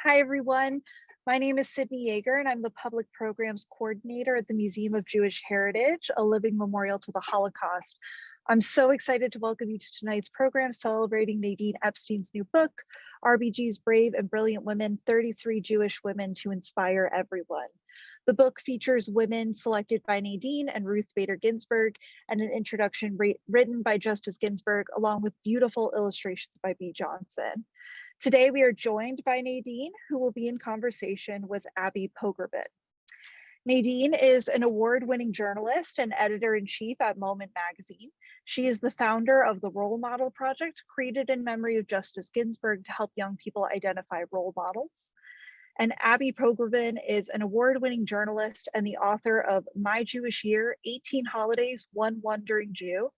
Hi, everyone. My name is Sydney Yeager, and I'm the Public Programs Coordinator at the Museum of Jewish Heritage, a living memorial to the Holocaust. I'm so excited to welcome you to tonight's program celebrating Nadine Epstein's new book, RBG's Brave and Brilliant Women, 33 Jewish Women to Inspire Everyone. The book features women selected by Nadine and Ruth Bader Ginsburg, and an introduction written by Justice Ginsburg, along with beautiful illustrations by B. Johnson. Today, we are joined by Nadine, who will be in conversation with Abigail Pogrebin. Nadine is an award-winning journalist and editor-in-chief at Moment magazine. She is the founder of the Role Model Project, created in memory of Justice Ginsburg to help young people identify role models. And Abigail Pogrebin is an award-winning journalist and the author of My Jewish Year, 18 Holidays, One Wandering Jew,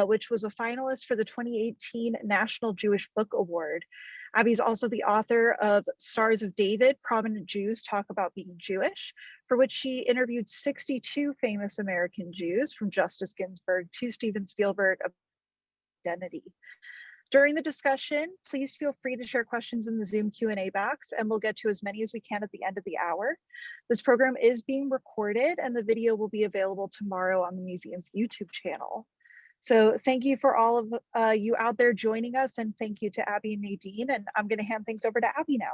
which was a finalist for the 2018 National Jewish Book Award. Abby's also the author of Stars of David, Prominent Jews Talk About Being Jewish, for which she interviewed 62 famous American Jews, from Justice Ginsburg to Steven Spielberg, about identity. During the discussion, please feel free to share questions in the Zoom Q&A box, and we'll get to as many as we can at the end of the hour. This program is being recorded, and the video will be available tomorrow on the museum's YouTube channel. So thank you for all of you out there joining us, and thank you to Abby and Nadine, and I'm going to hand things over to Abby now.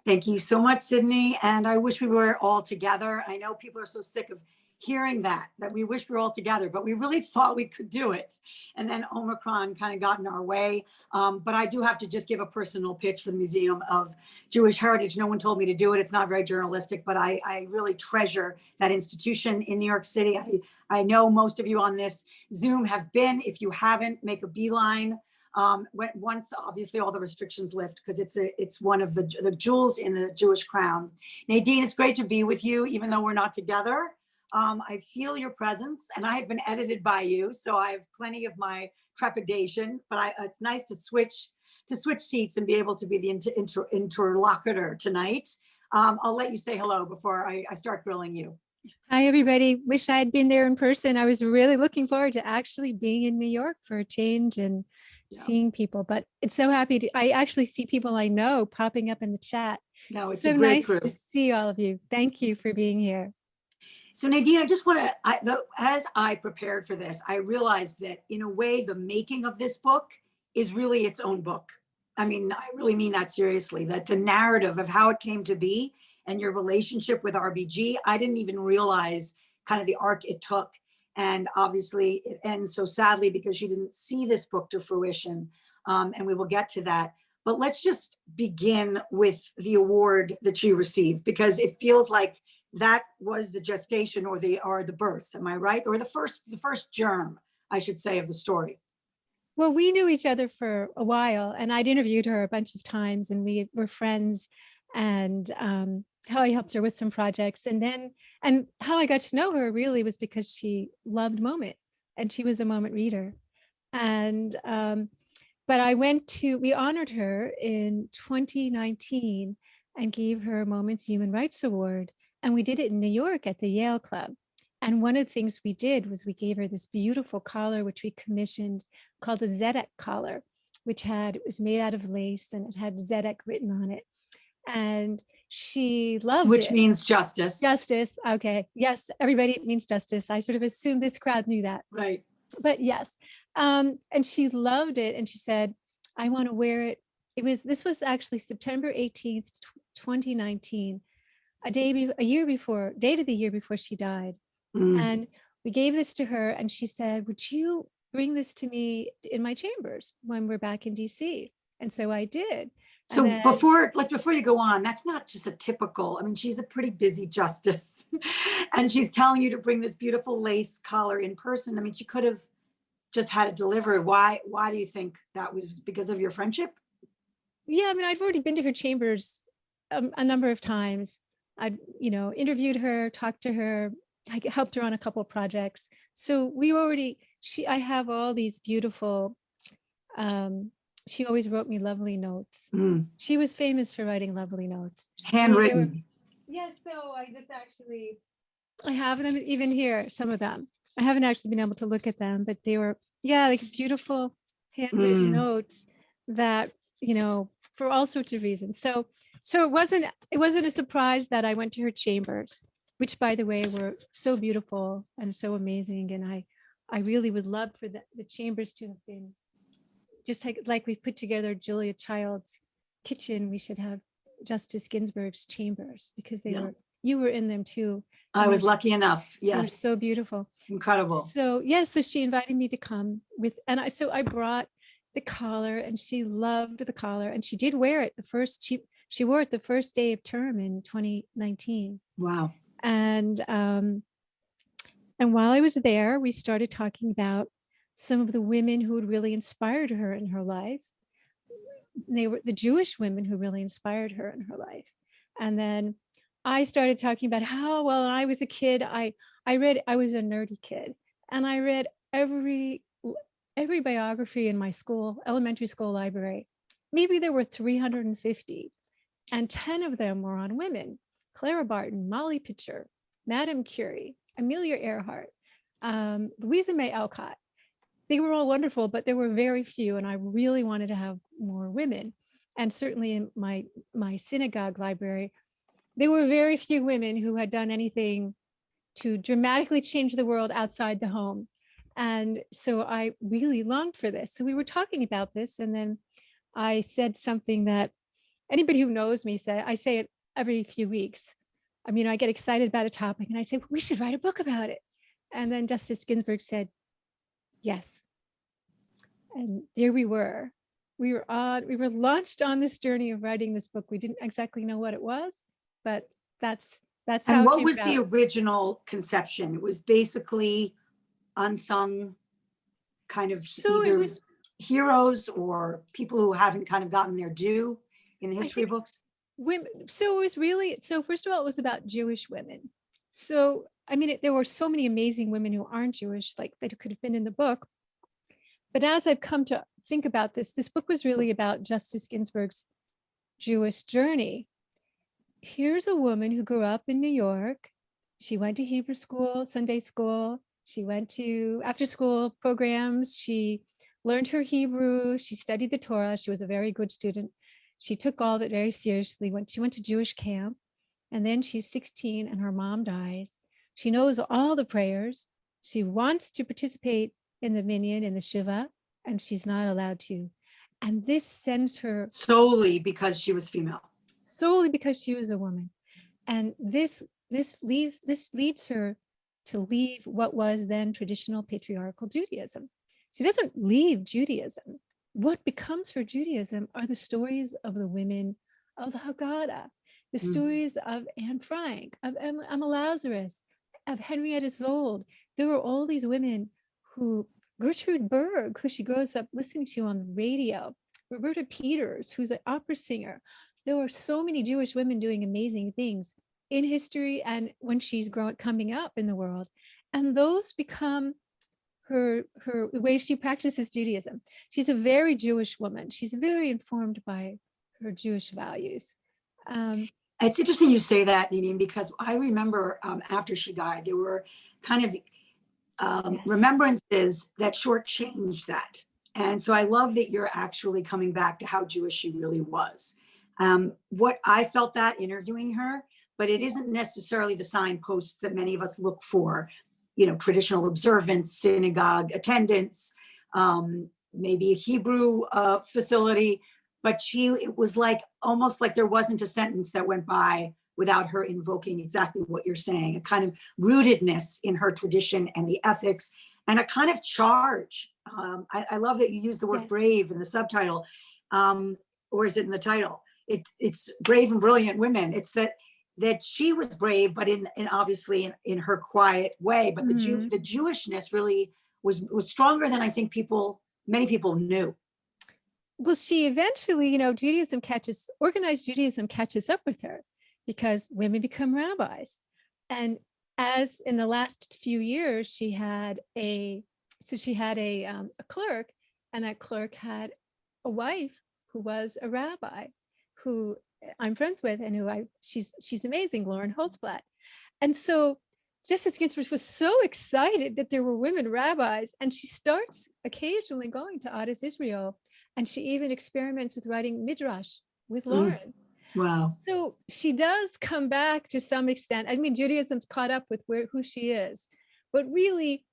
Thank you so much, Sydney, and I wish we were all together. I know people are so sick of hearing that we wish we were all together, but we really thought we could do it. And then Omicron kind of got in our way. But I do have to just give a personal pitch for the Museum of Jewish Heritage. No one told me to do it. It's not very journalistic, but I really treasure that institution in New York City. I know most of you on this Zoom have been. If you haven't, make a beeline. Once obviously all the restrictions lift, because it's one of the jewels in the Jewish crown. Nadine, it's great to be with you, even though we're not together. I feel your presence, and I have been edited by you, so I have plenty of my trepidation, but it's nice to switch seats and be able to be the interlocutor tonight. I'll let you say hello before I start grilling you. Hi, everybody. Wish I had been there in person. I was really looking forward to actually being in New York for a change and seeing people, but it's so happy I actually see people I know popping up in the chat. No, it's so a great nice group. to see all of you. Thank you for being here. So Nadine, I just want to, as I prepared for this, I realized that in a way, the making of this book is really its own book. I mean, I really mean that seriously, that the narrative of how it came to be and your relationship with RBG, I didn't even realize kind of the arc it took. And obviously it ends so sadly because you didn't see this book to fruition. And we will get to that. But let's just begin with the award that you received, because it feels like that was the gestation or the birth, am I right? Or the first germ, I should say, of the story. Well, we knew each other for a while, and I'd interviewed her a bunch of times, and we were friends, and how I helped her with some projects. And how I got to know her really was because she loved Moment, and she was a Moment reader. And but we honored her in 2019 and gave her a Moment's Human Rights Award. And we did it in New York at the Yale Club. And one of the things we did was we gave her this beautiful collar, which we commissioned, called the Zedek Collar, it was made out of lace, and it had Zedek written on it. And she loved it. Which means justice. Justice. Okay. Yes, everybody, it means justice. I sort of assumed this crowd knew that. Right. But yes. And she loved it. And she said, I want to wear it. This was actually September 18th, 2019. Date of the year before she died. And we gave this to her, and she said, would you bring this to me in my chambers when we're back in DC? And so I did. So before you go on, that's not just a typical, I mean, she's a pretty busy justice and she's telling you to bring this beautiful lace collar in person. I mean, she could have just had it delivered. Why do you think that was? Because of your friendship? Yeah, I mean, I've already been to her chambers a number of times. I, interviewed her, talked to her, I helped her on a couple of projects. So I have all these beautiful, she always wrote me lovely notes. She was famous for writing lovely notes. Handwritten. Yes, so I have them even here, some of them. I haven't actually been able to look at them, but they were, like beautiful handwritten notes that, for all sorts of reasons. So it wasn't a surprise that I went to her chambers, which by the way were so beautiful and so amazing. And I really would love for the chambers to have been just like we put together Julia Child's kitchen. We should have Justice Ginsburg's chambers, because you were in them too. I was lucky enough. They were Yes. so beautiful. Incredible. So so she invited me to come with, and I brought the collar, and she loved the collar, and she did wear it she wore it the first day of term in 2019. Wow. And while I was there, we started talking about some of the women who had really inspired her in her life. They were the Jewish women who really inspired her in her life. And then I started talking about how, well, when I was a kid, I was a nerdy kid, and I read every biography in my elementary school library. Maybe there were 350, and 10 of them were on women: Clara Barton, Molly Pitcher, Madame Curie, Amelia Earhart, Louisa May Alcott. They were all wonderful, but there were very few, and I really wanted to have more women. And certainly in my synagogue library, there were very few women who had done anything to dramatically change the world outside the home. And so I really longed for this. So we were talking about this, and then I said something that anybody who knows me I say it every few weeks. I mean, I get excited about a topic, and I say, we should write a book about it. And then Justice Ginsburg said, yes. And there we were. We were launched on this journey of writing this book. We didn't exactly know what it was, but that's how And it what came was about. the original conception? It was basically unsung kind of So it either was heroes or people who haven't kind of gotten their due in the history books. women. So it was really, so first of all, it was about Jewish women. So, I mean, there were so many amazing women who aren't Jewish, like that could have been in the book. But as I've come to think about this book was really about Justice Ginsburg's Jewish journey. Here's a woman who grew up in New York. She went to Hebrew school, Sunday school. She went to after school programs. She learned her Hebrew. She studied the Torah. She was a very good student. She took all of it very seriously. She went to Jewish camp, and then she's 16 and her mom dies. She knows all the prayers. She wants to participate in the minyan, in the Shiva, and she's not allowed to. And this sends her Solely because she was female. solely because she was a woman. And this leads her to leave what was then traditional patriarchal Judaism. She doesn't leave Judaism. What becomes her Judaism are the stories of the women of the Haggadah, the stories of Anne Frank, of Emma Lazarus, of Henriettas Soul. There were all these women who, Gertrude Berg, who she grows up listening to on the radio, Roberta Peters, who's an opera singer. There were so many Jewish women doing amazing things in history and when she's coming up in the world. And those become the way she practices Judaism. She's a very Jewish woman. She's very informed by her Jewish values. It's interesting you say that, Nadine, because I remember after she died, there were kind of remembrances that shortchanged that. And so I love that you're actually coming back to how Jewish she really was. What I felt that interviewing her, but it isn't necessarily the signposts that many of us look for, traditional observance, synagogue attendance, maybe a Hebrew facility, but it was like, almost like there wasn't a sentence that went by without her invoking exactly what you're saying, a kind of rootedness in her tradition and the ethics, and a kind of charge. I love that you use the word brave in the subtitle, or is it in the title? It's brave and brilliant women. It's that she was brave, but in obviously in her quiet way. But the Jewishness really was stronger than I think many people knew. Well, she eventually, organized Judaism catches up with her because women become rabbis. And as in the last few years, she had a clerk, and that clerk had a wife who was a rabbi, who I'm friends with, and she's amazing, Lauren Hotspot. And so Justice Ginsburg was so excited that there were women rabbis, and she starts occasionally going to Adas Israel, and she even experiments with writing midrash with Lauren. Wow. So she does come back to some extent. I mean, Judaism's caught up with who she is, but really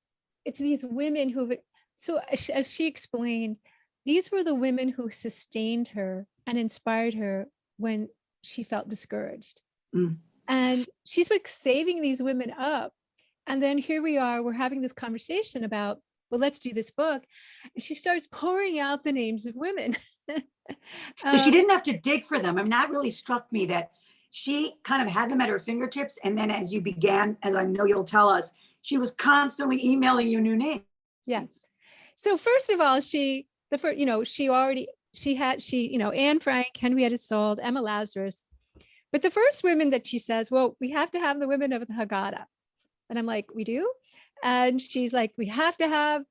it's these women who, so as she explained, these were the women who sustained her and inspired her when she felt discouraged. And she's like saving these women up. And then here we are, we're having this conversation about, well, let's do this book. And she starts pouring out the names of women. So she didn't have to dig for them. I mean, that really struck me, that she kind of had them at her fingertips. And then as you began, as I know you'll tell us, she was constantly emailing you new names. Yes. So first of all, she had, Anne Frank, Henriettas Soul, Emma Lazarus. But the first women that she says, well, we have to have the women of the Haggadah. And I'm like, we do? And she's like, we have to have,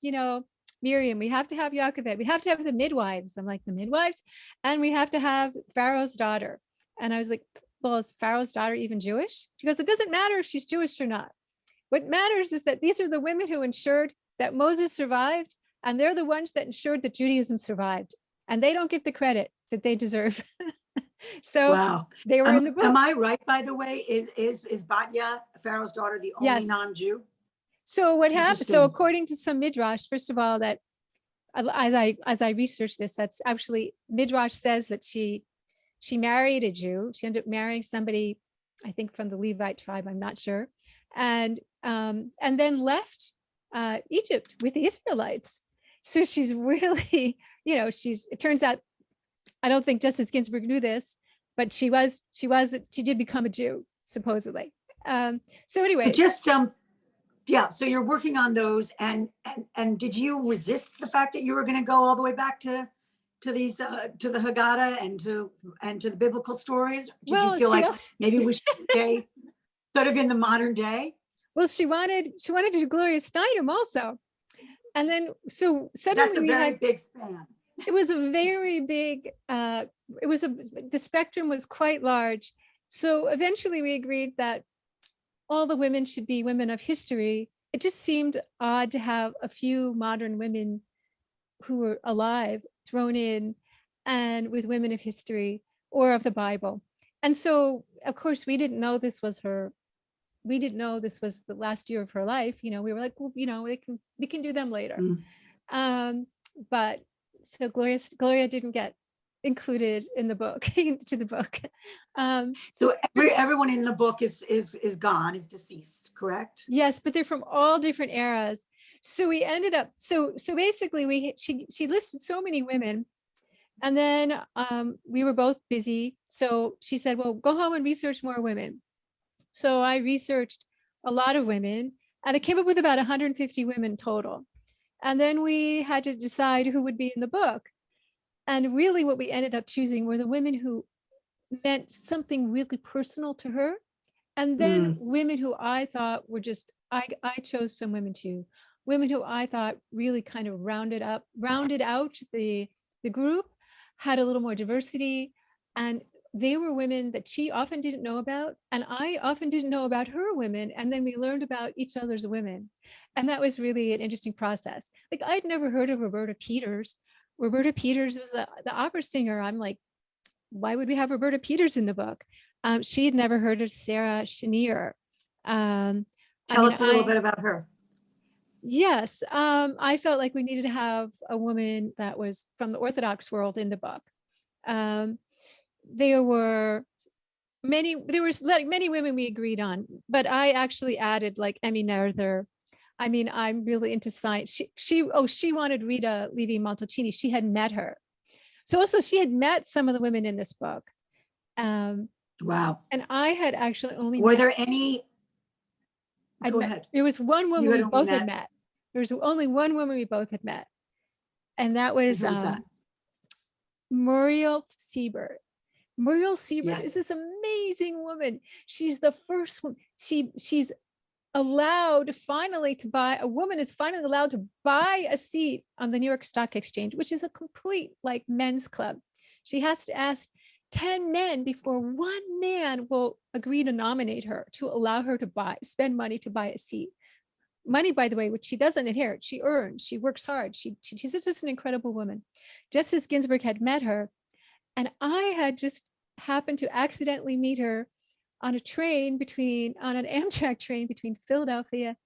Miriam, we have to have Yocheved, we have to have the midwives. I'm like, the midwives? And we have to have Pharaoh's daughter. And I was like, well, is Pharaoh's daughter even Jewish? She goes, it doesn't matter if she's Jewish or not. What matters is that these are the women who ensured that Moses survived, and they're the ones that ensured that Judaism survived. And they don't get the credit that they deserve. So wow. They were in the book. Am I right, by the way? Is Batya, Pharaoh's daughter, the only Yes. non-Jew? So what happened? So according to some midrash, first of all, that as I researched this, that's actually midrash says that she married a Jew. She ended up marrying somebody, I think from the Levite tribe. I'm not sure, and then left Egypt with the Israelites. So she's really, it turns out, I don't think Justice Ginsburg knew this, but she did become a Jew, supposedly. So anyway, Just yeah, so you're working on those, and did you resist the fact that you were going to go all the way back to these to the Haggadah and to the biblical stories? Did you feel like maybe we should stay sort of in the modern day? Well, she wanted to do Gloria Steinem also, and then so suddenly that's a very big span. It was a very big. The spectrum was quite large. So eventually we agreed that all the women should be women of history. It just seemed odd to have a few modern women who were alive thrown in, and with women of history or of the Bible. And so, of course, we didn't know this was the last year of her life. We were like, well, we can do them later. But so Gloria didn't get included in the book, into the book. So everyone in the book is gone, is deceased, correct? Yes, but they're from all different eras. So we ended up, so basically she listed so many women, and then we were both busy. So she said, well, go home and research more women. So I researched a lot of women, and I came up with about 150 women total. And then we had to decide who would be in the book. And really what we ended up choosing were the women who meant something really personal to her. And then women who I thought were just, I chose some women too. Women who I thought really kind of rounded out the group, had a little more diversity. And they were women that she often didn't know about, and I often didn't know about her women. And then we learned about each other's women. And that was really an interesting process. Like, I'd never heard of Roberta Peters. Roberta Peters was the opera singer. I'm like, why would we have Roberta Peters in the book? She had never heard of Sarah Chenier. Tell us a little bit about her. Yes, I felt like we needed to have a woman that was from the Orthodox world in the book. There were many women we agreed on, but I actually added like Emmy Noether. I mean, I'm really into science. She wanted Rita Levi-Montalcini. She had met her. So also she had met some of the women in this book. Wow. And I had actually only Were there any? Go ahead. There was one woman we both had met. There was only one woman we both had met. And that was Muriel Siebert. Muriel Siebert is this amazing woman. She's the first one. She's allowed finally to buy, a woman is finally allowed to buy a seat on the New York Stock Exchange, which is a complete like men's club. She has to ask 10 men before one man will agree to nominate her, to allow her to spend money to buy a seat. Money, by the way, which she doesn't inherit, she earns, she works hard. She's just an incredible woman. Justice Ginsburg had met her, And I had just happened to accidentally meet her on a train on an Amtrak train between Philadelphia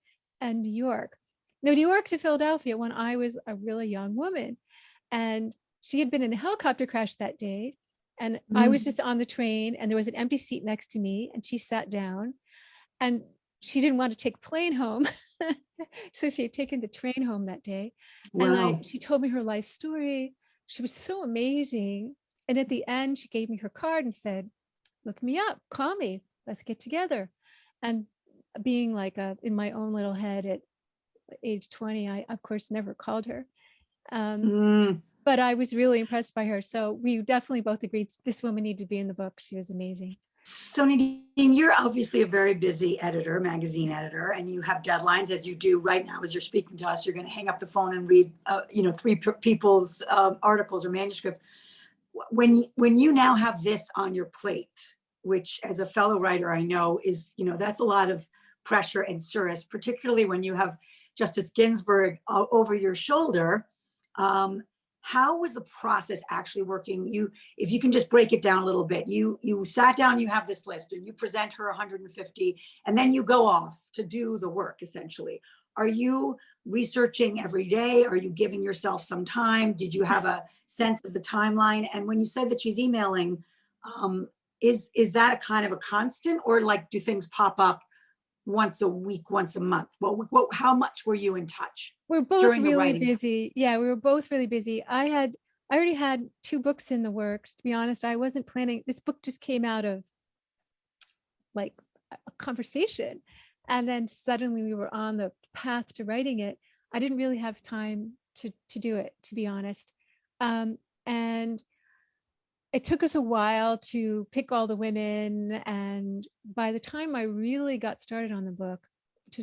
and New York. No, New York to Philadelphia when I was a really young woman. And she had been in a helicopter crash that day. And I was just on the train and there was an empty seat next to me and she sat down and she didn't want to take a plane home. So she had taken the train home that day. Wow. And she told me her life story. She was so amazing. And at the end, she gave me her card and said, look me up, call me, let's get together. And being like in my own little head at age 20, I of course never called her. But I was really impressed by her. So we definitely both agreed this woman needed to be in the book. She was amazing. So Nadine, you're obviously a very busy editor, magazine editor, and you have deadlines as you do right now. As you're speaking to us, you're going to hang up the phone and read, 3 people's articles or manuscripts. When you now have this on your plate, which as a fellow writer, I know is, that's a lot of pressure and stress, particularly when you have Justice Ginsburg over your shoulder. How was the process actually working? If you can just break it down a little bit, you sat down, you have this list and you present her 150 and then you go off to do the work essentially. Are you researching every day? Are you giving yourself some time? Did you have a sense of the timeline? And when you said that she's emailing, is that a kind of a constant or like do things pop up once a week, once a month? Well, how much were you in touch? We're both really busy. Yeah, we were both really busy. I already had 2 books in the works. To be honest, I wasn't planning. This book just came out of like a conversation. And then suddenly we were on the path to writing it. I didn't really have time to do it, to be honest. And it took us a while to pick all the women. And by the time I really got started on the book, I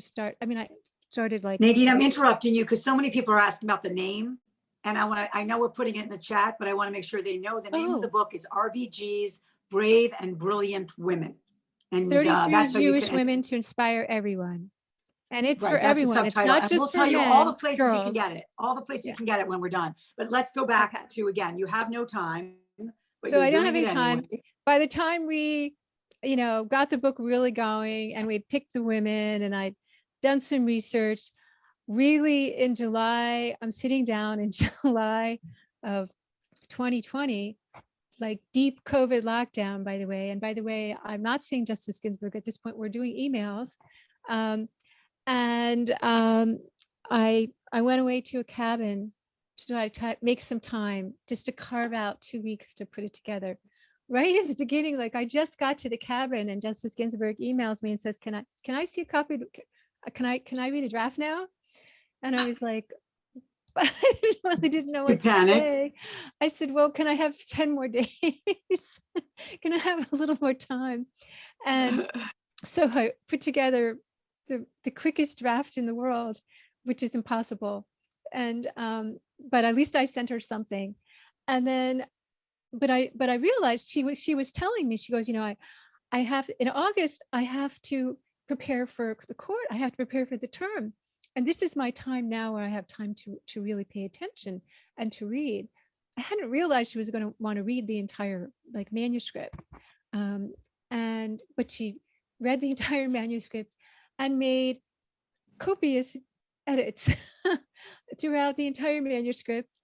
started like— Nadine, I'm interrupting you because so many people are asking about the name. And I know we're putting it in the chat, but I want to make sure they know the name of the book is RBG's Brave and Brilliant Women. And 33 that's Jewish women to inspire everyone. And it's for that's everyone. It's not just and we'll for tell you men, all the places girls. you can get it. All the places you can get it when we're done. But let's go back to, again, you have no time. But so I don't have any anyway. time. By the time we, got the book really going and we'd picked the women and I'd done some research, really in July, I'm sitting down in July of 2020, like deep COVID lockdown, by the way. And by the way, I'm not seeing Justice Ginsburg at this point. We're doing emails. I went away to a cabin to try to make some time just to carve out 2 weeks to put it together. Right in the beginning, like I just got to the cabin and Justice Ginsburg emails me and says, can I see a copy? Can I read a draft now? And I was like, I really didn't know what to say. I said, well, can I have 10 more days? Can I have a little more time? And so I put together the quickest draft in the world, which is impossible. And but at least I sent her something. And then but I realized she was telling me, she goes, I have in August, I have to prepare for the court. I have to prepare for the term. And this is my time now where I have time to really pay attention and to read. I hadn't realized she was going to want to read the entire manuscript. But she read the entire manuscript and made copious edits throughout the entire manuscript.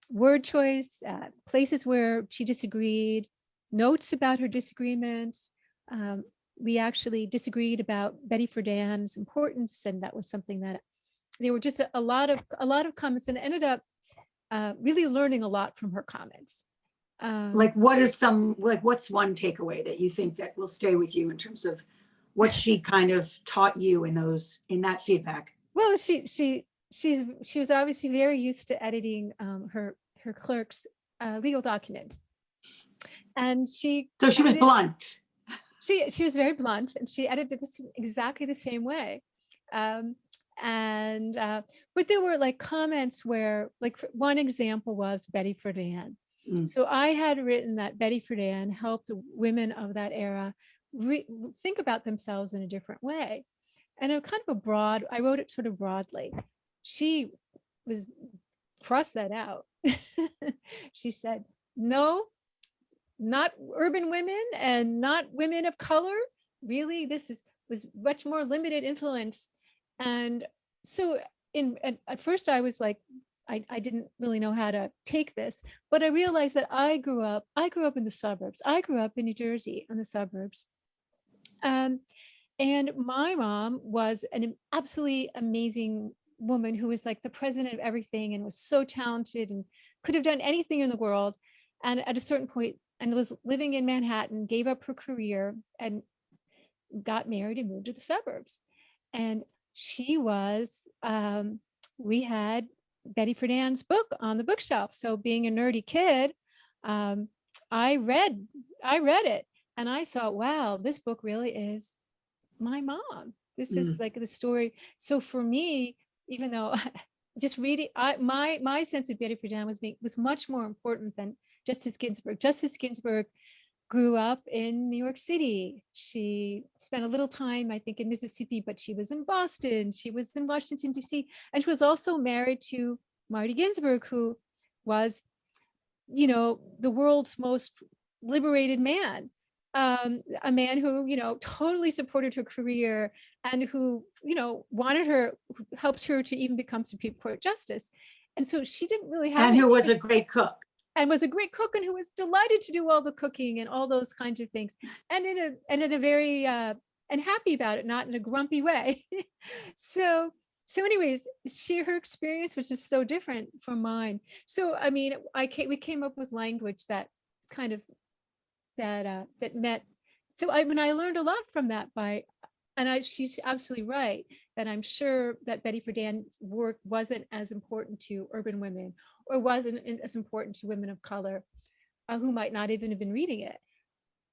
Word choice, places where she disagreed, notes about her disagreements. We actually disagreed about Betty Friedan's importance, and that was something that there were just a lot of comments, and ended up really learning a lot from her comments. What's one takeaway that you think that will stay with you in terms of what she kind of taught you in that feedback? Well, she was obviously very used to editing her clerk's legal documents, and she was blunt. She was very blunt, and she edited this exactly the same way. But there were comments where, one example was Betty Friedan. So I had written that Betty Friedan helped women of that era think about themselves in a different way. And it kind of I wrote it sort of broadly. She crossed that out. She said, no, not urban women and not women of color. Really, was much more limited influence. And so at first I was like, I didn't really know how to take this, but I realized that I grew up in the suburbs. I grew up in New Jersey in the suburbs. And my mom was an absolutely amazing woman who was like the president of everything and was so talented and could have done anything in the world. And at a certain point, and was living in Manhattan, gave up her career and got married and moved to the suburbs. And she was, we had Betty Friedan's book on the bookshelf. So being a nerdy kid, I read it and I saw, wow, this book really is my mom. This is like the story. So for me, even though just reading, my sense of Betty Friedan was much more important than Justice Ginsburg. Justice Ginsburg grew up in New York City. She spent a little time, I think, in Mississippi, but she was in Boston. She was in Washington, D.C. And she was also married to Marty Ginsburg, who was, the world's most liberated man. A man who, totally supported her career and who, helped her to even become Supreme Court Justice. And so she didn't really have. And who was a great cook. And was a great cook and who was delighted to do all the cooking and all those kinds of things. And in a very, and happy about it, not in a grumpy way. So anyways, her experience was just so different from mine. So, I mean, we came up with language that kind of, that met. So I learned a lot from that she's absolutely right that I'm sure that Betty Friedan's work wasn't as important to urban women or wasn't as important to women of color who might not even have been reading it.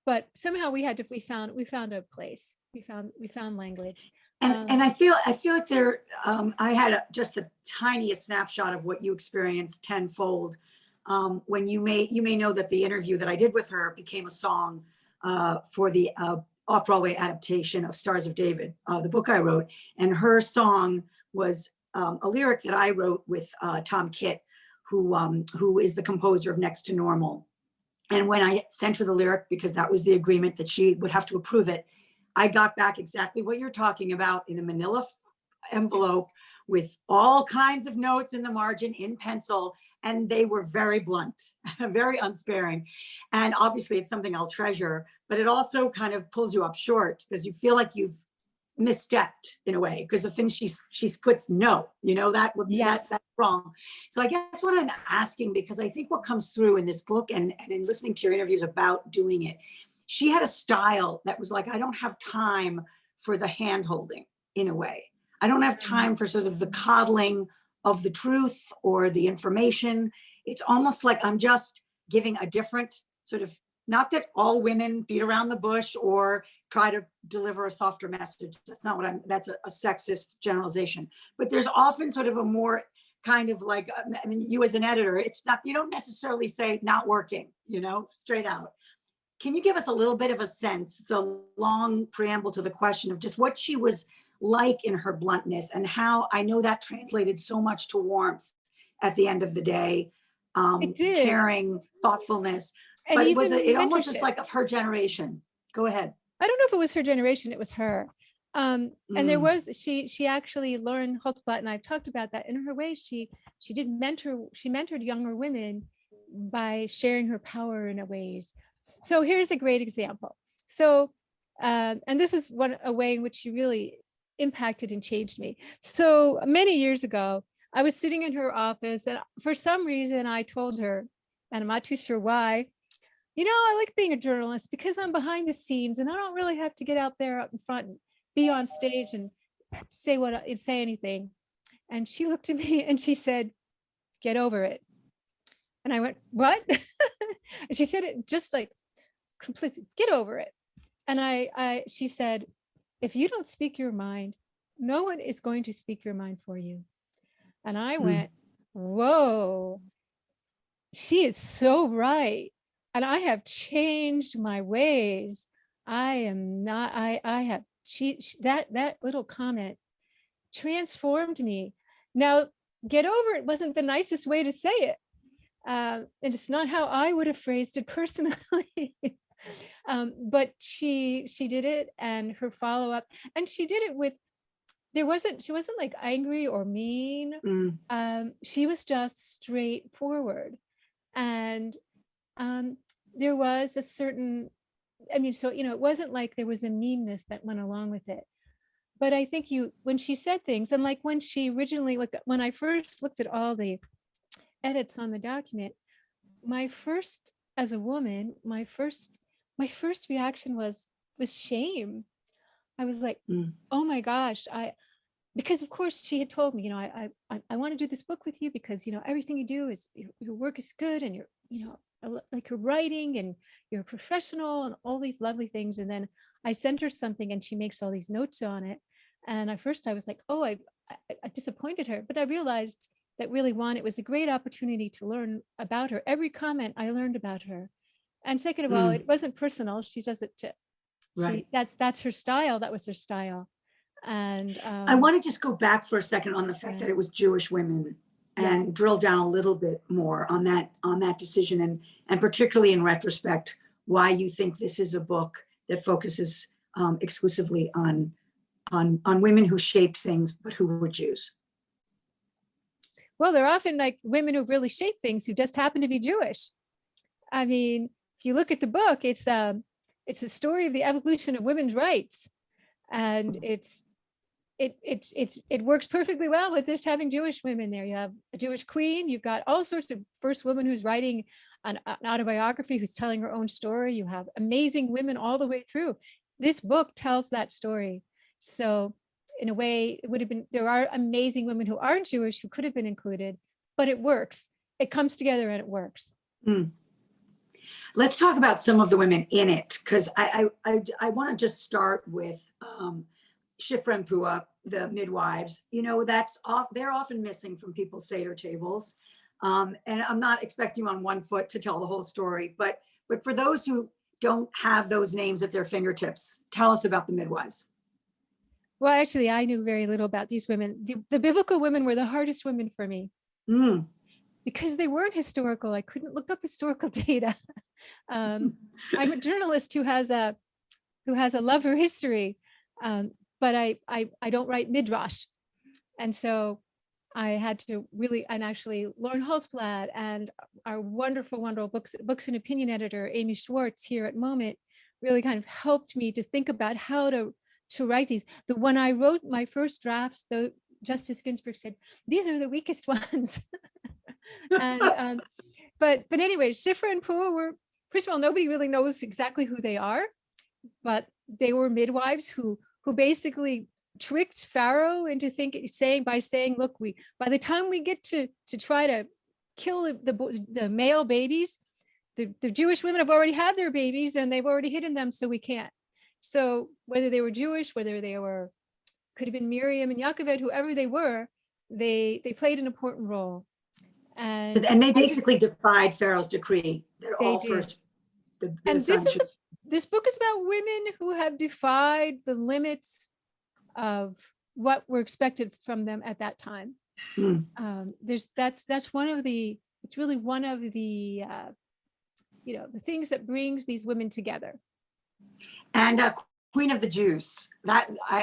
But somehow we found a place. We found language. And I feel like there, I had just the tiniest snapshot of what you experienced tenfold. When you may know that the interview that I did with her became a song for the off-Broadway adaptation of Stars of David, the book I wrote. And her song was a lyric that I wrote with Tom Kitt, who is the composer of Next to Normal. And when I sent her the lyric, because that was the agreement that she would have to approve it, I got back exactly what you're talking about in a manila envelope with all kinds of notes in the margin in pencil. And they were very blunt, very unsparing. And obviously it's something I'll treasure, but it also kind of pulls you up short because you feel like you've misstepped in a way, because the things she puts that's wrong. So I guess what I'm asking, because I think what comes through in this book and in listening to your interviews about doing it, she had a style that was like, I don't have time for the hand holding in a way. I don't have time for sort of the coddling of the truth or the information. It's almost like I'm just giving a different sort of, not that all women beat around the bush or try to deliver a softer message. That's not what that's a sexist generalization. But there's often sort of a more kind of like, I mean, you as an editor, it's not, you don't necessarily say not working, straight out. Can you give us a little bit of a sense? It's a long preamble to the question of just what she was like in her bluntness and how I know that translated so much to warmth at the end of the day, caring, thoughtfulness. And but it almost is like of her generation. Go ahead. I don't know if it was her generation, it was her. And there was, she actually learned Hotspot, and I've talked about that in her way. She mentored younger women by sharing her power in ways. So here's a great example. So, and this is a way in which she really impacted and changed me. So many years ago, I was sitting in her office and for some reason I told her, and I'm not too sure why, I like being a journalist because I'm behind the scenes and I don't really have to get out there up in front and be on stage and say anything. And she looked at me and she said, get over it. And I went, what? And she said it just like complicit, get over it. And she said, if you don't speak your mind, no one is going to speak your mind for you. And I went, whoa, she is so right. And I have changed my ways. That little comment transformed me. Now, get over it wasn't the nicest way to say it. And it's not how I would have phrased it personally. But she did it, and her follow-up, and she did it with, she wasn't like angry or mean. She was just straightforward. And there was a certain, I mean, so, it wasn't like there was a meanness that went along with it. But I think when she said things, and like when she originally, like when I first looked at all the edits on the document, as a woman, my first reaction was shame. I was like, oh my gosh, because of course she had told me, I want to do this book with you because, everything you do is, your work is good, and you're, like your writing, and you're a professional, and all these lovely things. And then I sent her something, and she makes all these notes on it. And at first I was like, oh, I disappointed her. But I realized that really, one, it was a great opportunity to learn about her. Every comment I learned about her. And second of all, it wasn't personal. She does it to, Right. That's her style. That was her style. And I want to just go back for a second on the fact that it was Jewish women, and drill down a little bit more on that decision, and particularly in retrospect, why you think this is a book that focuses exclusively on women who shaped things, but who were Jews. Well, they're often like women who really shape things who just happen to be Jewish. I mean, if you look at the book, it's the story of the evolution of women's rights, and it works perfectly well with just having Jewish women there. You have a Jewish queen. You've got all sorts of first woman who's writing an autobiography, who's telling her own story. You have amazing women all the way through. This book tells that story. So in a way, it would have been, there are amazing women who aren't Jewish who could have been included, but it works. It comes together and it works. Let's talk about some of the women in it, because I want to just start with Shifra and Pua, the midwives. They're often missing from people's Seder tables. And I'm not expecting you on one foot to tell the whole story, but for those who don't have those names at their fingertips, tell us about the midwives. Well, actually, I knew very little about these women. The biblical women were the hardest women for me because they weren't historical. I couldn't look up historical data. I'm a journalist who has a love for history, but I don't write midrash, and so I had to really, and actually Lauren Hotspot and our wonderful books and opinion editor Amy Schwartz here at Moment really kind of helped me to think about how to write these. When I wrote my first drafts, though, Justice Ginsburg said, these are the weakest ones. And but anyway, Shifra and Pua were, first of all, nobody really knows exactly who they are, but they were midwives who basically tricked Pharaoh into saying, look, by the time we get to try to kill the male babies, the Jewish women have already had their babies and they've already hidden them, so we can't. So whether they were Jewish, whether they could have been Miriam and Yocheved, whoever they were, they played an important role. And they basically defied Pharaoh's decree that all did. first. This book is about women who have defied the limits of what were expected from them at that time. That's one of the, it's really one of the the things that brings these women together. And Queen of the Jews, that I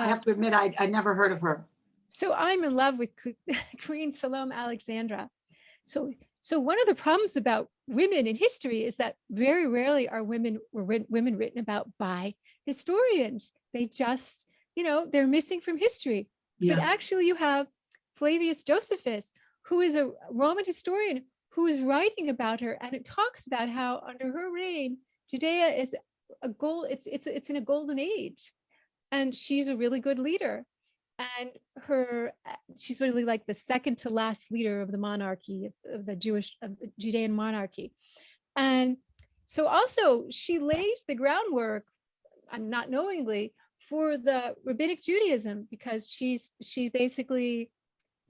have to admit, I never heard of her. So I'm in love with Queen Salome Alexandra. So one of the problems about women in history is that very rarely are women written about by historians. They just, they're missing from history. Yeah. But actually you have Flavius Josephus, who is a Roman historian who is writing about her, and it talks about how under her reign, Judea is it's in a golden age, and she's a really good leader. And she's really like the second to last leader of the monarchy, of the Judean monarchy. And so also she lays the groundwork, not knowingly, for the rabbinic Judaism, because she basically,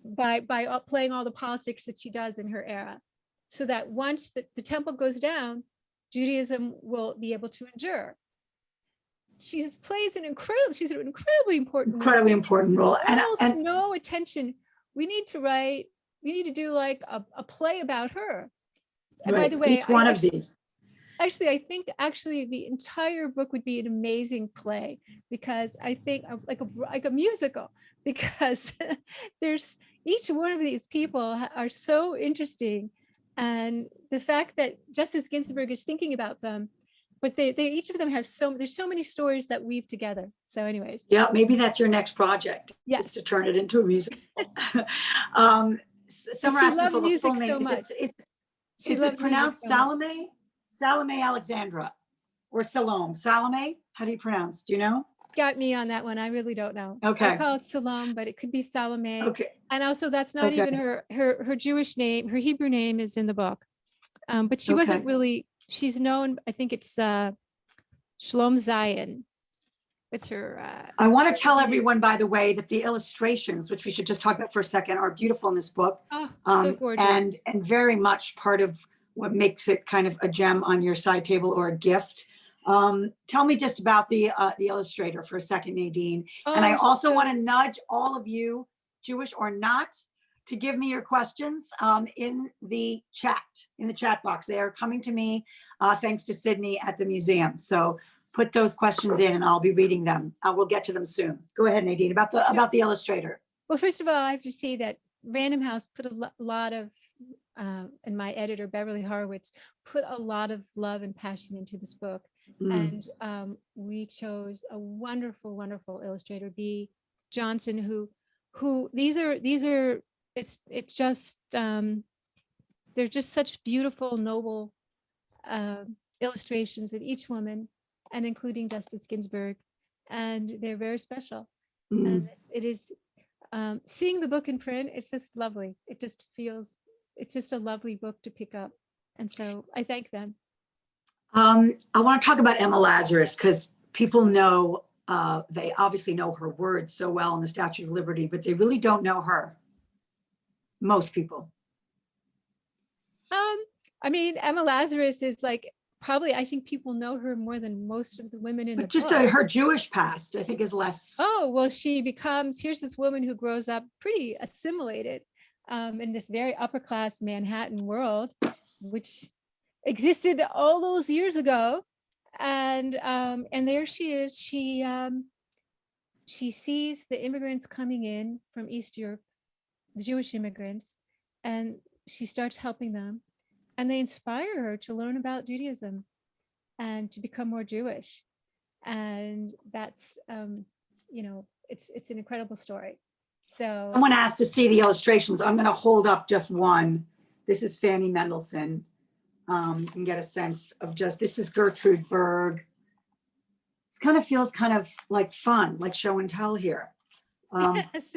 by playing all the politics that she does in her era, so that once the temple goes down, Judaism will be able to endure. She's an incredibly important role. And no attention. We need to write we need to do like a play about her. And by Right. the way, Each one of these. Actually, I think the entire book would be an amazing play, because I think like a musical, because there's each one of these people are so interesting, and the fact that Justice Ginsburg is thinking about them, but they each of them have there's so many stories that weave together. So, anyways, Yeah, maybe that's your next project. yes, Is to turn it into a musical. Some are she asking loved for the full music name. so much. She Is loved it pronounced music so much. Salome? Salome Alexandra or Salome? Salome? How do you pronounce? Do you know? Got me on that one. I really don't know. Okay. I call it Salome, but it could be Salome. Okay. And also, that's not Okay. even her Jewish name. Her Hebrew name is in the book, but she wasn't Okay. really. She's known. I think it's Shalom Zion. It's her. I want to tell everyone, by the way, that the illustrations, which we should just talk about for a second, are beautiful in this book. Oh, so gorgeous. And very much part of what makes it kind of a gem on your side table or a gift. Tell me just about the illustrator for a second, Nadine. And I also want to nudge all of you, Jewish or not, to give me your questions in the chat box. They are coming to me thanks to Sydney at the museum. So put those questions in and I'll be reading them. We'll get to them soon. Go ahead, Nadine, about the illustrator. Well, first of all, I have to say that Random House put a lot of, and my editor, Beverly Horowitz, put a lot of love and passion into this book. And we chose a wonderful, wonderful illustrator, B. Johnson, who these are, it's just, they're just such beautiful, noble illustrations of each woman, and including Justice Ginsburg, and they're very special. And it is, seeing the book in print, it's just lovely. It just feels, it's just a lovely book to pick up. And so I thank them. I want to talk about Emma Lazarus because people know, they obviously know her words so well in the Statue of Liberty, but they really don't know her. Most people. I mean, Emma Lazarus is like, probably, I think people know her more than most of the women in the book. But just her Jewish past, I think, is less. Oh, well, here's this woman who grows up pretty assimilated in this very upper class Manhattan world, which existed all those years ago. And there she is. She sees the immigrants coming in from East Europe, the Jewish immigrants, and she starts helping them. And they inspire her to learn about Judaism and to become more Jewish. And that's, it's an incredible story. So Someone asked to see the illustrations. I'm going to hold up just one. This is Fanny Mendelssohn. You can get a sense of this is Gertrude Berg. It kind of feels kind of like fun, like show and tell here. yes.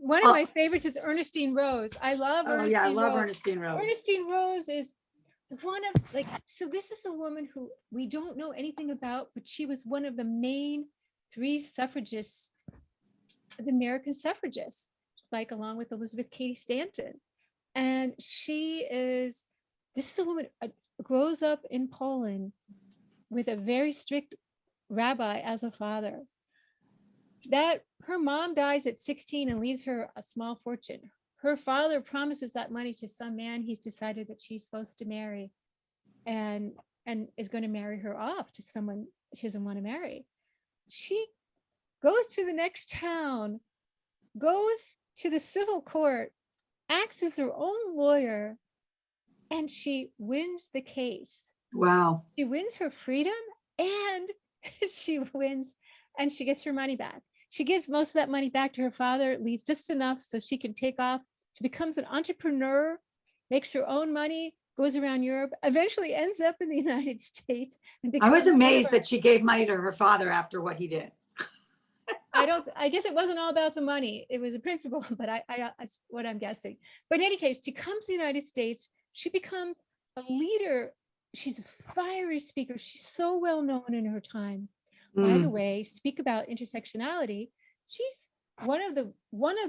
One of my favorites is Ernestine Rose. I love Ernestine yeah, I love Rose. Ernestine Rose. Ernestine Rose is one of so this is a woman who we don't know anything about, but she was one of the main 3 suffragists, the American suffragists, like along with Elizabeth Cady Stanton. And this is a woman who grows up in Poland with a very strict rabbi as a father. That her mom dies at 16 and leaves her a small fortune. Her father promises that money to some man he's decided that she's supposed to marry, and is going to marry her off to someone she doesn't want to marry. She goes to the next town, goes to the civil court, acts as her own lawyer, and she wins the case. Wow. She wins her freedom, and she gets her money back. She gives most of that money back to her father, leaves just enough so she can take off. She becomes an entrepreneur, makes her own money, goes around Europe, eventually ends up in the United States. And I was amazed that she gave money to her father after what he did. I guess it wasn't all about the money. It was a principle, but that's what I'm guessing. But in any case, she comes to the United States. She becomes a leader. She's a fiery speaker. She's so well known in her time. By the way, speak about intersectionality. She's one of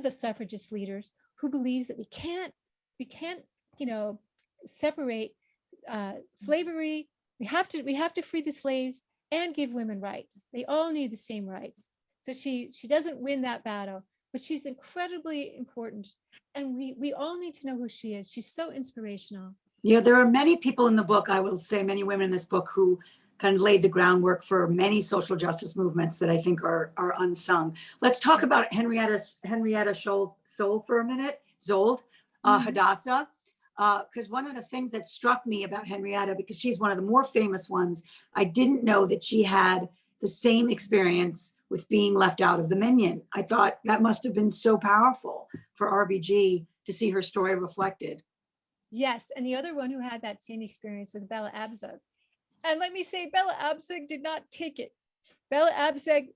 the suffragist leaders who believes that we can't, separate slavery. We have to free the slaves and give women rights. They all need the same rights. So she doesn't win that battle, but she's incredibly important. And we all need to know who she is. She's so inspirational. Yeah, there are many people in the book, I will say many women in this book who kind of laid the groundwork for many social justice movements that I think are unsung. Let's talk about Henrietta Soul for a minute, Zold, Hadassah, because one of the things that struck me about Henrietta, because she's one of the more famous ones, I didn't know that she had the same experience with being left out of the minyan. I thought that must have been so powerful for RBG to see her story reflected. Yes, and the other one who had that same experience with Bella Abzug. And let me say, Bella Abzug did not take it. Bella Abzug,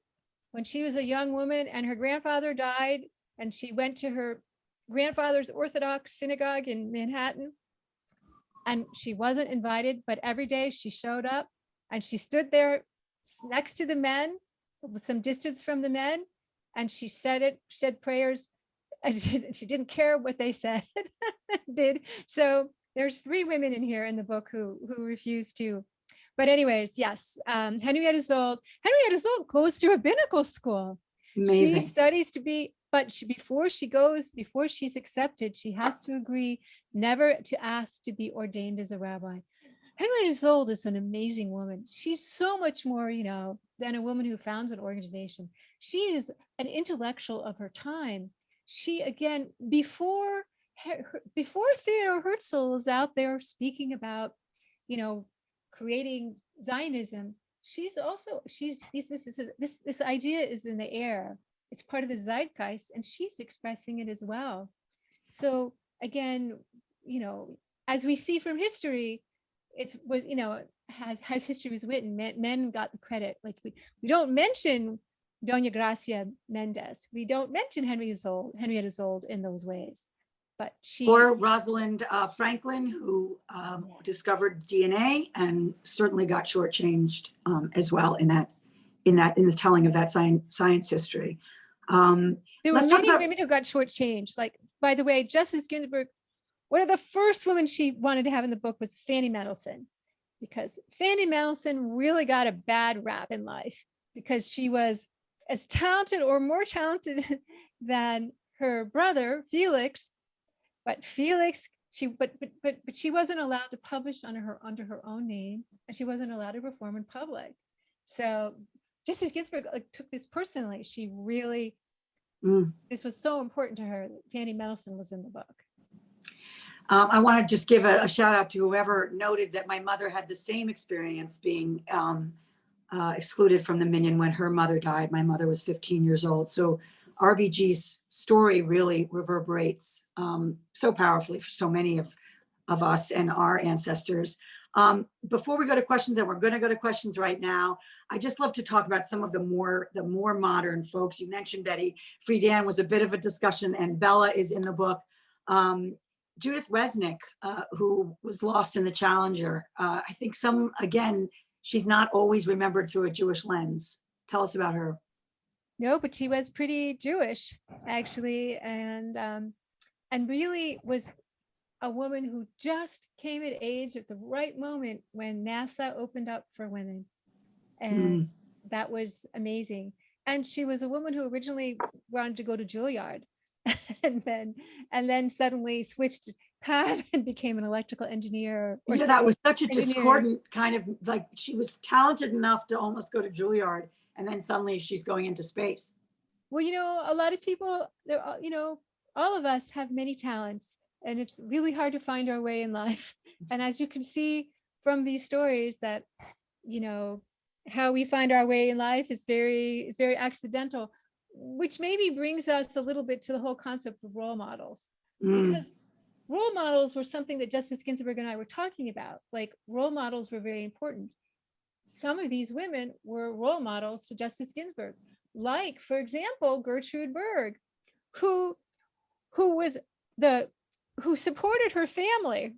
when she was a young woman and her grandfather died, and she went to her grandfather's Orthodox synagogue in Manhattan, and she wasn't invited, but every day she showed up and she stood there next to the men with some distance from the men, and she said prayers, and she didn't care what they said. So there's 3 women in here in the book who refused to. But anyways, yes, Henrietta Soul goes to rabbinical school. Amazing. She studies to be, but before she's accepted, she has to agree never to ask to be ordained as a rabbi. Henrietta Soul is an amazing woman. She's so much more, than a woman who founds an organization. She is an intellectual of her time. She, again, before Theodore Herzl is out there speaking about, creating Zionism, this idea is in the air. It's part of the zeitgeist, and she's expressing it as well. So again, as we see from history, as history was written, men got the credit. Like we don't mention Doña Gracia Mendez. We don't mention Henrietta Soul in those ways. But or Rosalind Franklin, who discovered DNA and certainly got shortchanged as well in the telling of that science history. There were many women who got shortchanged. Like, by the way, Justice Ginsburg, one of the first women she wanted to have in the book was Fanny Mendelssohn, because Fanny Mendelssohn really got a bad rap in life because she was as talented or more talented than her brother Felix. But Felix, she wasn't allowed to publish under her own name, and she wasn't allowed to perform in public. So Justice Ginsburg took this personally. She really, this was so important to her. Fanny Mendelssohn was in the book. I want to just give a shout out to whoever noted that my mother had the same experience being excluded from the minyan when her mother died. My mother was 15 years old. So RBG's story really reverberates so powerfully for so many of us and our ancestors. Before we go to questions, and we're going to go to questions right now, I just love to talk about some of the more modern folks. You mentioned Betty Friedan was a bit of a discussion, and Bella is in the book. Judith Resnick, who was lost in the Challenger. I think she's not always remembered through a Jewish lens. Tell us about her. No, but she was pretty Jewish, actually, and really was a woman who just came of age at the right moment when NASA opened up for women, and that was amazing. And she was a woman who originally wanted to go to Juilliard, and then suddenly switched path and became an electrical engineer. Yeah, that was such a discordant kind of, like, she was talented enough to almost go to Juilliard, and then suddenly she's going into space. Well, a lot of people, all of us have many talents, and it's really hard to find our way in life. And as you can see from these stories, that, how we find our way in life is very accidental, which maybe brings us a little bit to the whole concept of role models, because role models were something that Justice Ginsburg and I were talking about. Like, role models were very important. Some of these women were role models to Justice Ginsburg, like, for example, Gertrude Berg, who supported her family.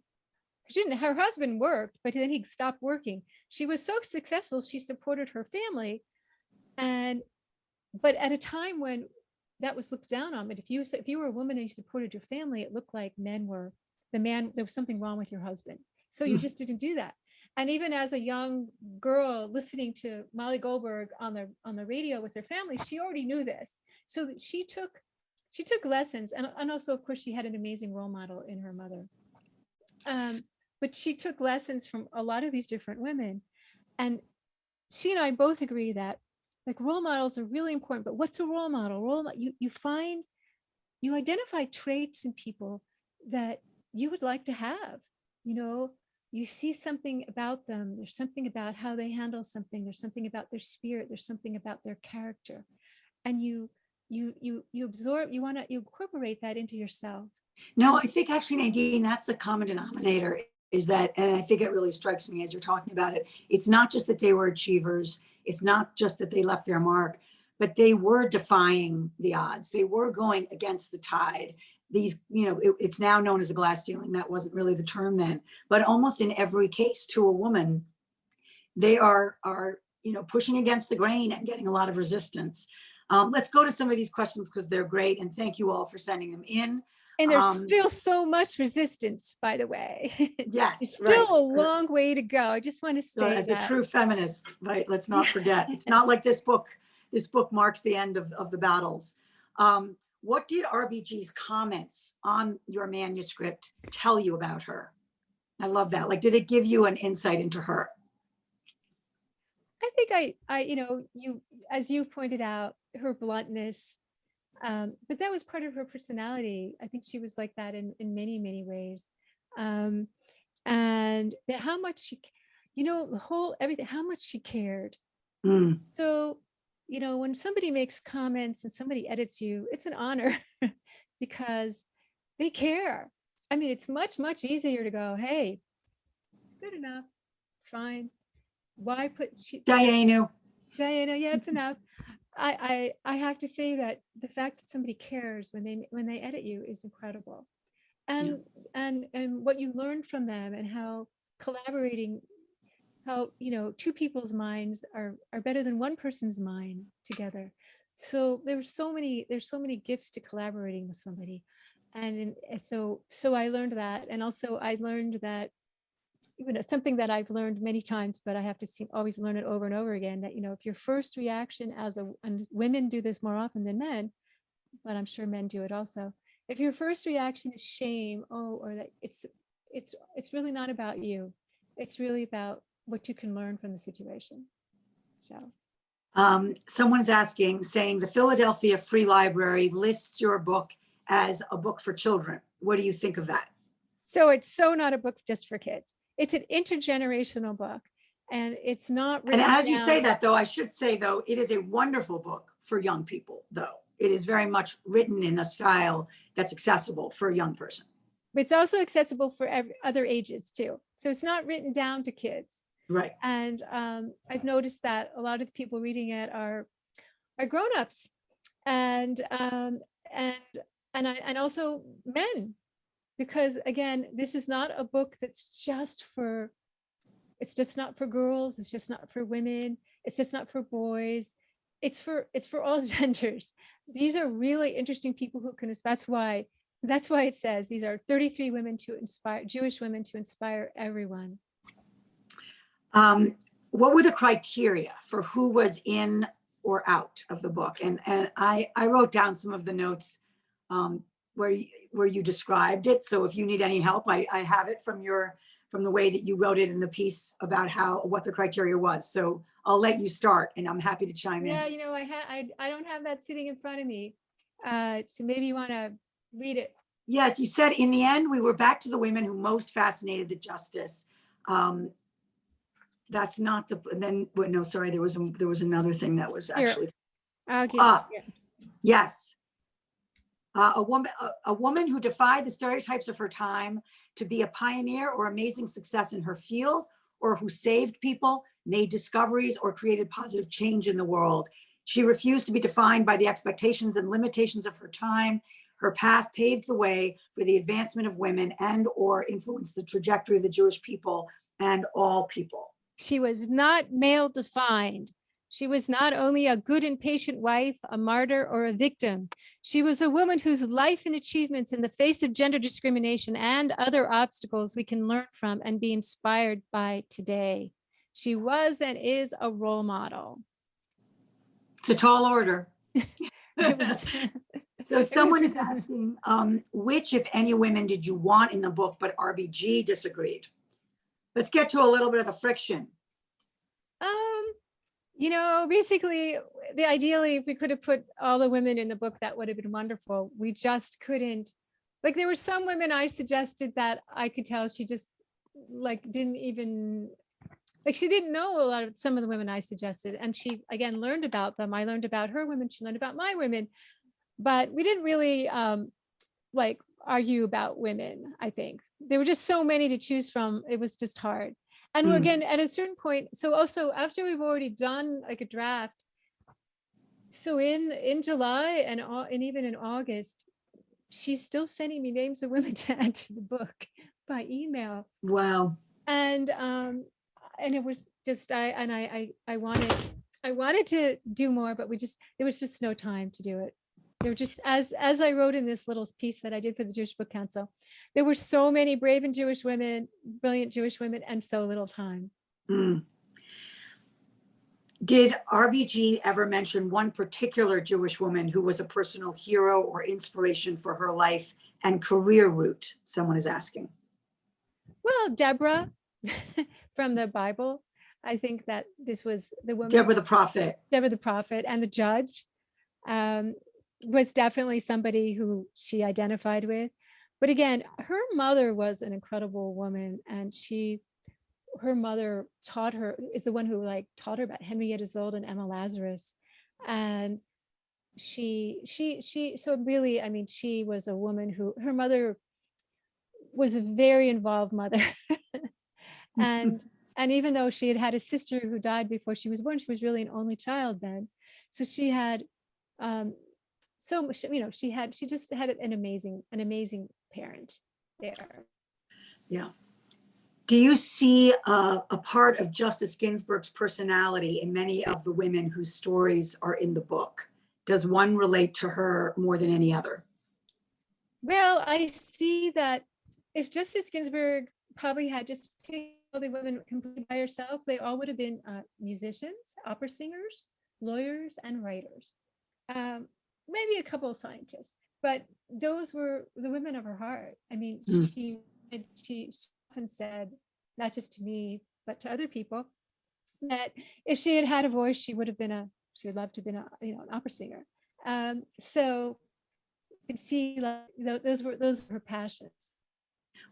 Her husband worked, but then he stopped working. She was so successful, she supported her family, but at a time when that was looked down on. But if you were a woman and you supported your family, it looked like there was something wrong with your husband. So you just didn't do that. And even as a young girl listening to Molly Goldberg on the radio with her family, she already knew this. So she took she took lessons, and also, of course, she had an amazing role model in her mother. But she took lessons from a lot of these different women. And she and I both agree that like role models are really important. But what's a role model? You identify traits in people that you would like to have. You see something about them. There's something about how they handle something. There's something about their spirit. There's something about their character. And you absorb, you incorporate that into yourself. No, I think actually, Nadine, that's the common denominator, is that, and I think it really strikes me as you're talking about it, it's not just that they were achievers, it's not just that they left their mark, but they were defying the odds. They were going against the tide. These, it's now known as a glass ceiling. That wasn't really the term then, but almost in every case to a woman, they are pushing against the grain and getting a lot of resistance. Let's go to some of these questions because they're great, and thank you all for sending them in. And there's still so much resistance, by the way. Yes, there's still a long way to go. I just want to say that. The true feminist, right? Let's not forget. It's not like this book. This book marks the end of the battles. What did RBG's comments on your manuscript tell you about her? I love that. Like, did it give you an insight into her? I think you, as you pointed out, her bluntness, but that was part of her personality. I think she was like that in many, many ways. And that how much she, everything, how much she cared. So, when somebody makes comments and somebody edits you, it's an honor because they care. I mean, it's much, much easier to go, hey, it's good enough, fine. Why put Diana, yeah, it's enough. I have to say that the fact that somebody cares when they edit you is incredible. And what you learn from them, and how collaborating, how two people's minds are better than one person's mind together. So there's so many gifts to collaborating with somebody. And so I learned that. And also I learned that, something that I've learned many times, but I have to always learn it over and over again, that, if your first reaction and women do this more often than men, but I'm sure men do it also. If your first reaction is shame, or that it's really not about you. It's really about what you can learn from the situation. So. Someone's saying the Philadelphia Free Library lists your book as a book for children. What do you think of that? So it's not a book just for kids. It's an intergenerational book, and it's not. And as you say that, though, I should say, though, it is a wonderful book for young people, though. It is very much written in a style that's accessible for a young person. But it's also accessible for other ages, too. So it's not written down to kids. Right. And I've noticed that a lot of the people reading it are grown-ups, and also men. Because again, this is not a book that's just for girls. It's just not for women. It's just not for boys. It's for all genders. These are really interesting people who can. That's why it says these are 33 women to inspire, Jewish women to inspire everyone. What were the criteria for who was in or out of the book? And I wrote down some of the notes where you described it. So if you need any help, I have it from the way that you wrote it in the piece about what the criteria was. So I'll let you start, and I'm happy to chime in. Yeah, I don't have that sitting in front of me. So maybe you want to read it. Yes, you said in the end, we were back to the women who most fascinated the justice. That's not the, then, no, sorry, there was another thing that was actually. Yes. A woman who defied the stereotypes of her time to be a pioneer or amazing success in her field, or who saved people, made discoveries, or created positive change in the world. She refused to be defined by the expectations and limitations of her time. Her path paved the way for the advancement of women and/or influenced the trajectory of the Jewish people and all people. She was not male defined. She was not only a good and patient wife, a martyr, or a victim. She was a woman whose life and achievements in the face of gender discrimination and other obstacles we can learn from and be inspired by today. She was and is a role model. It's a tall order. So someone is asking, which, if any, women did you want in the book, but RBG disagreed? Let's get to a little bit of the friction. Basically, ideally, if we could have put all the women in the book, that would have been wonderful. We just couldn't. Like, there were some women I suggested that I could tell she just didn't even, she didn't know a lot of some of the women I suggested, and she again learned about them. I learned about her women, she learned about my women, but we didn't really argue about women. I think there were just so many to choose from. It was just hard. And we're again at a certain point. So also after we've already done like a draft, so in July and even in August, she's still sending me names of women to add to the book by email. Wow. And it was just I wanted to do more, but there was just no time to do it. There were just, as I wrote in this little piece that I did for the Jewish Book Council, there were so many brave and Jewish women, brilliant Jewish women, and so little time. Did RBG ever mention one particular Jewish woman who was a personal hero or inspiration for her life and career route? Someone is asking. Well, Deborah from the Bible. I think that this was the woman. Deborah the prophet. Deborah the prophet and the judge. Was definitely somebody who she identified with. But again, her mother was an incredible woman, and her mother is the one who taught her about Henriettas Soul and Emma Lazarus. And she was a woman who, her mother was a very involved mother. and even though she had a sister who died before she was born, she was really an only child then. So she had so much, she just had an amazing parent there. Yeah. Do you see a part of Justice Ginsburg's personality in many of the women whose stories are in the book? Does one relate to her more than any other? Well, I see that if Justice Ginsburg probably had just picked all the women completely by herself, they all would have been musicians, opera singers, lawyers, and writers. Maybe a couple of scientists, but those were the women of her heart. I mean, she often said, not just to me, but to other people, that if she had had a voice, she would love to have been an opera singer. So you can see those were her passions.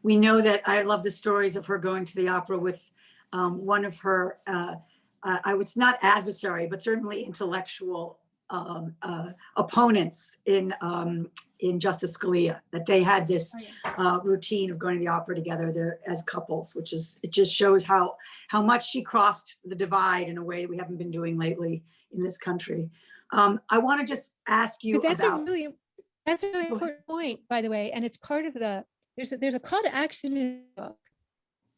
We know that I love the stories of her going to the opera with one of her, I was not adversary, but certainly intellectual opponents in Justice Scalia, that they had this routine of going to the opera together there as couples, it just shows how much she crossed the divide in a way we haven't been doing lately in this country. I want to just ask you that's about. That's a really important point, by the way, and it's part of there's a call to action in the book,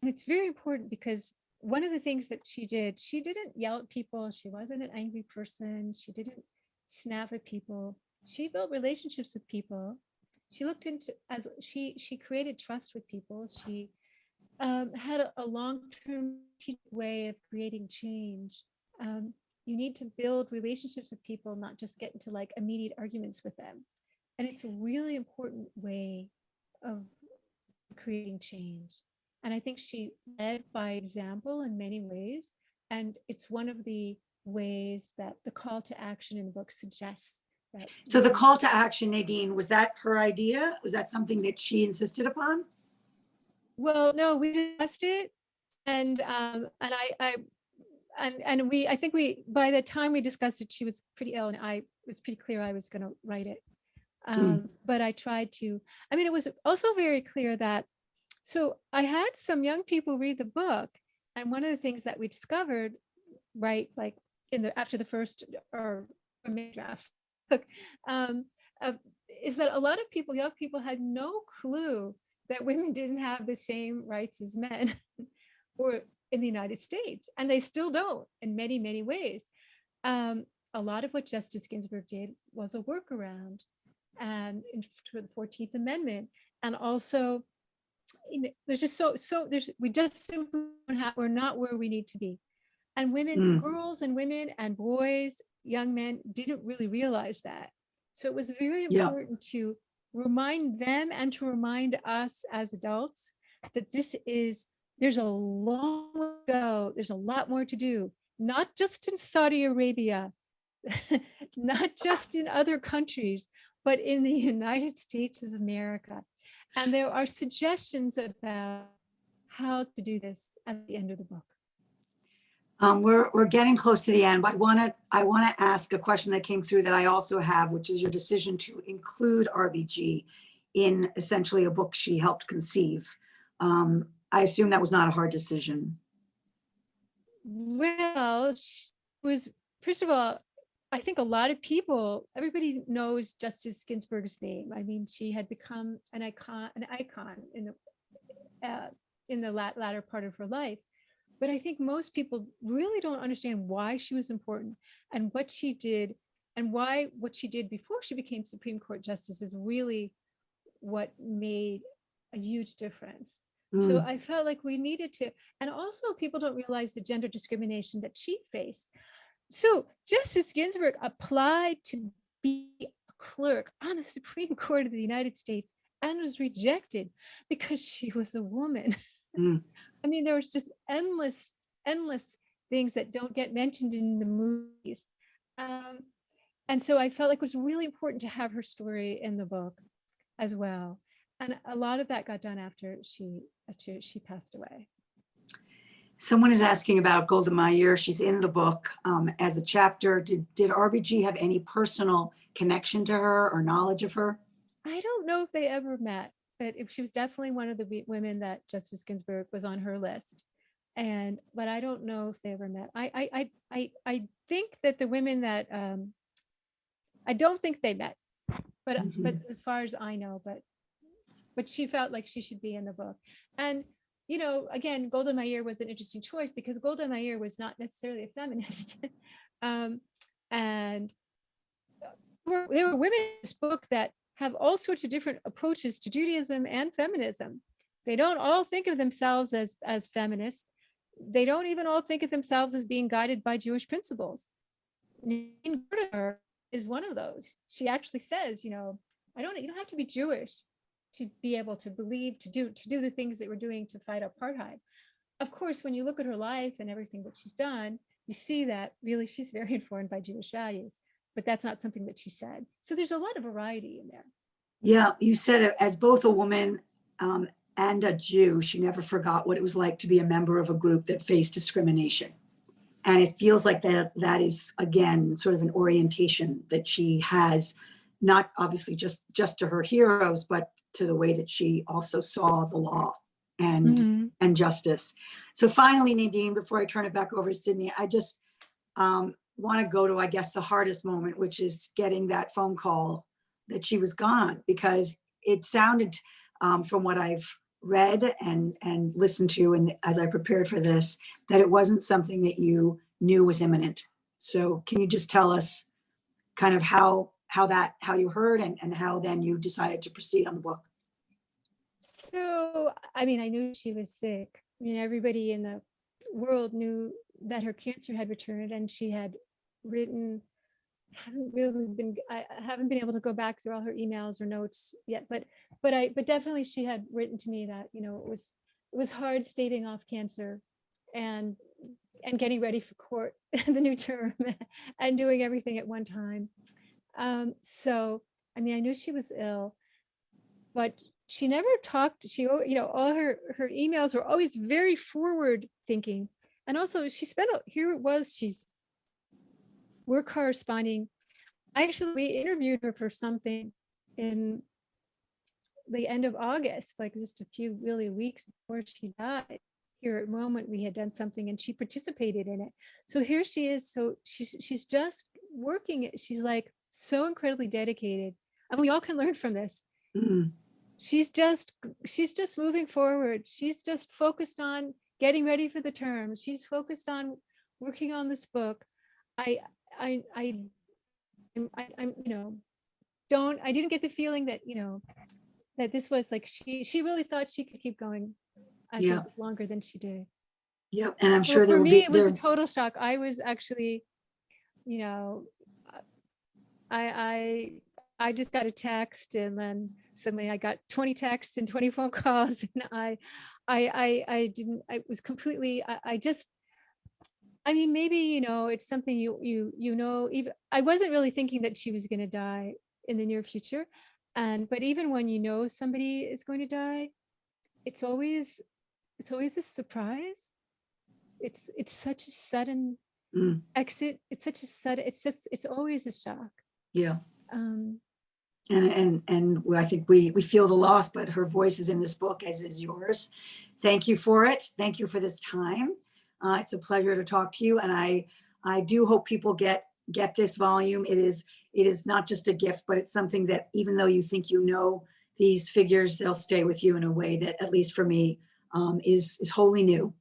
and it's very important because one of the things that she didn't yell at people. She wasn't an angry person. She didn't snap at people. She built relationships with people. She looked into, as she created trust with people. She had a long-term way of creating change. You need to build relationships with people, not just get into immediate arguments with them. And it's a really important way of creating change. And I think she led by example in many ways. And it's one of the ways that the call to action in the book suggests that. So the call to action, Nadine, was that her idea? Was that something that she insisted upon? Well, no, we discussed it, and I think by the time we discussed it, she was pretty ill, and it was pretty clear I was going to write it. But I tried to. I mean, it was also very clear that. So I had some young people read the book, and one of the things that we discovered, right, after the first or mid drafts, is that a lot of young people had no clue that women didn't have the same rights as men or in the United States, and they still don't in many, many ways. A lot of what Justice Ginsburg did was a workaround, and for the 14th Amendment, and also, there's just we just simply we're not where we need to be, and women, girls, and women, and boys, young men didn't really realize that. So it was very Yeah. important to remind them and to remind us as adults that there's a long way to go. There's a lot more to do, not just in Saudi Arabia, not just in other countries, but in the United States of America. And there are suggestions about how to do this at the end of the book. We're getting close to the end, but I want to ask a question that came through that I also have, which is your decision to include RBG in essentially a book she helped conceive. I assume that was not a hard decision. Well, she was, first of all, I think a lot of people, everybody knows Justice Ginsburg's name. I mean, she had become an icon in the latter part of her life. But I think most people really don't understand why she was important and what she did, and why what she did before she became Supreme Court Justice is really what made a huge difference. So I felt like we needed to, and also people don't realize the gender discrimination that she faced. So Justice Ginsburg applied to be a clerk on the Supreme Court of the United States and was rejected because she was a woman. I mean, there was just endless things that don't get mentioned in the movies. And so I felt like it was really important to have her story in the book as well. And a lot of that got done after she passed away. Someone is asking about Golda Meir. She's in the book as a chapter. Did RBG have any personal connection to her or knowledge of her? I don't know if they ever met, but she was definitely one of the women that Justice Ginsburg was on her list. But I don't know if they ever met. I think that the women that I don't think they met, but as far as I know, but she felt like she should be in the book. And you know, again, Golda Meir was an interesting choice because Golda Meir was not necessarily a feminist. And there were women in this book that have all sorts of different approaches to Judaism and feminism. They don't all think of themselves as feminists. They don't even all think of themselves as being guided by Jewish principles. Nadine Gordimer is one of those. She actually says, you know, you don't have to be Jewish to be able to believe, to do the things that we're doing to fight apartheid. Of course, when you look at her life and everything that she's done, you see that really she's very informed by Jewish values, but that's not something that she said. So there's a lot of variety in there. Yeah, you said it, as both a woman and a Jew, she never forgot what it was like to be a member of a group that faced discrimination. And it feels like that is, again, sort of an orientation that she has, not obviously just to her heroes, but to the way that she also saw the law and justice. So finally, Nadine, before I turn it back over to Sydney, I just want to go to, I guess, the hardest moment, which is getting that phone call that she was gone, because it sounded from what I've read and listened to, and as I prepared for this, that it wasn't something that you knew was imminent. So can you just tell us kind of how you heard and how then you decided to proceed on the book? So, I mean, I knew she was sick. I mean, everybody in the world knew that her cancer had returned, and she had written, I haven't been able to go back through all her emails or notes yet, but definitely she had written to me that, you know, it was hard staving off cancer and getting ready for court, the new term, and doing everything at one time. So, I mean, I knew she was ill, but she never talked. She, you know, all her emails were always very forward thinking. And also we're corresponding. We interviewed her for something in the end of August, like just a few really weeks before she died. Here at Moment, we had done something and she participated in it. So here she is. So she's just working. She's like so incredibly dedicated. And we all can learn from this. Mm-hmm. She's just moving forward. She's just focused on getting ready for the term. She's focused on working on this book. I'm, you know, I didn't get the feeling that, you know, that this was like, she really thought she could keep going, I think, longer than she did. Yeah. And I'm So sure for me, it was a total shock. I was actually, you know, I I just got a text, and then suddenly I got 20 texts and 20 phone calls, and I didn't, I was completely, I just, I mean, maybe, you know, it's something you know, even I wasn't really thinking that she was going to die in the near future. But even when you know somebody is going to die, it's always a surprise. It's such a sudden exit. It's such a sudden, it's always a shock. Yeah. Um, And I think we feel the loss, but her voice is in this book, as is yours. Thank you for it. Thank you for this time. It's a pleasure to talk to you. And I do hope people get this volume. It is not just a gift, but it's something that even though you think you know these figures, they'll stay with you in a way that, at least for me, is wholly new.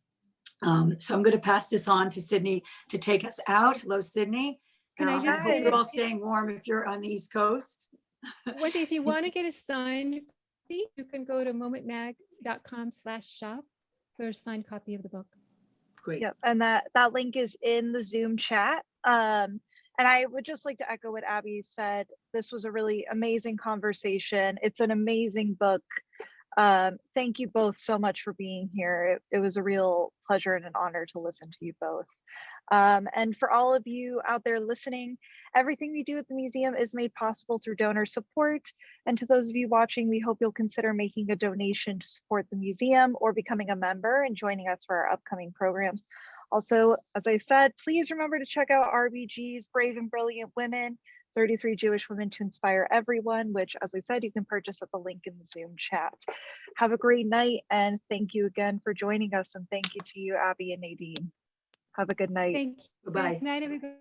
So I'm going to pass this on to Sydney to take us out. Hello, Sydney. Can I just hope say you're that all staying warm if you're on the East Coast. one thing, if you want to get a signed copy, you can go to momentmag.com/shop for a signed copy of the book. Great. Yep, and that link is in the Zoom chat. And I would just like to echo what Abby said. This was a really amazing conversation. It's an amazing book. Thank you both so much for being here. It was a real pleasure and an honor to listen to you both. And for all of you out there listening, everything we do at the museum is made possible through donor support. And to those of you watching, we hope you'll consider making a donation to support the museum or becoming a member and joining us for our upcoming programs. Also, as I said, please remember to check out RBG's Brave and Brilliant Women, 33 Jewish Women to Inspire Everyone, which, as I said, you can purchase at the link in the Zoom chat. Have a great night, and thank you again for joining us. And thank you to you, Abby and Nadine. Have a good night. Thank you. Bye-bye. Good night, everybody.